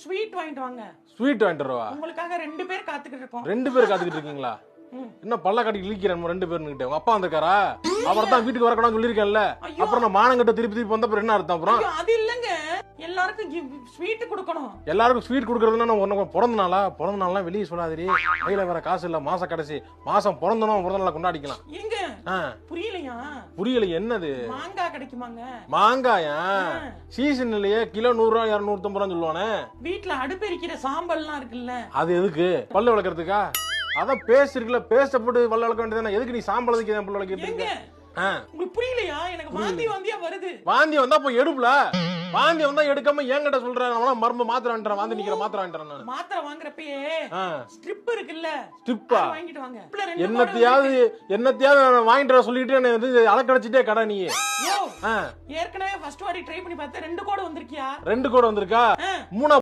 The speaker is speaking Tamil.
ஸ்வீட் வாங்கிட்டு வாங்க. ஸ்வீட் வாங்கிட்டு வரவா? உங்களுக்காக 2 பேர் காத்துக்கிட்டு இருக்கோம். 2 பேர் காத்துக்கிட்டு இருக்கீங்களா? என்ன பல்ல காட்டி இழிக்கிறேன் 2 பேருன்னு. உங்க அப்பா வந்திருக்காரா? அவர் தான் வீட்டுக்கு வரக்கூடாதுன்னு சொல்லியிருக்கேன்ல. அப்புறம் நான் மானங்கிட்ட திருப்பி வந்த அப்புறம் என்ன அர்த்தம்? அப்புறம் அது இல்லங்க, எல்லாருக்கும் ஸ்வீட் கொடுக்கணும். எல்லாருக்கும் ஸ்வீட் கொடுக்கறதுன்னா உனக்கு பிறந்த நாள்லாம் வெளியே சொல்லாதீ. கையில வேற காசு இல்ல, மாச கடைசி மாசம் பிறந்தனும் பிறந்த நாளை கொண்டாடிக்கலாம். எங்க புரியலையா? புரியல. என்னது? மாங்காய் கிடைக்குமாங்க? மாங்காயா? சீசன் இல்லையே, கிலோ 100 ரூபா 250 ரூபா சொல்லுவானே. வீட்டுல அடுப்பெரிக்கிற சாம்பல்லாம் இருக்குல்ல, அது எதுக்கு? பல்லு விளக்குறதுக்கா? அதான் பேஸ்ட் இருக்குல்ல, பேஸ்ட போட்டு பல்ல விளக்க வேண்டியதானே. எதுக்கு நீ சாம்பல் வைக்க பல்ல விளக்கிட்டு? உங்களுக்கு புரியலையா? எனக்கு வாந்தியா வருது. வாந்தி வந்தா போய் எடுப்புல. வாந்தி வந்தா எடுக்காம என்கிட்ட சொல்றேன். அவன் மர்ம மாத்திரை வாங்கிட்டேன், வாந்தி நிக்கிற மாத்திரை வாங்கிட்டேன். நான் மாத்திரை வாங்குறப்பயே ஸ்ட்ரிப் இருக்குல்ல, ஸ்ட்ரிப்பா வாங்கிட்டு வாங்க. என்னத்தையாவது நான் வாங்கிட்டு சொல்லிட்டு என்ன வந்து அலக்கடிச்சிட்டே கடை நீ. ஏற்கனவே ஃபர்ஸ்ட் வாட்டி ட்ரை பண்ணி பார்த்தேன், 2 கோடு வந்திருக்கியா? 2 கோடு வந்திருக்கா? 3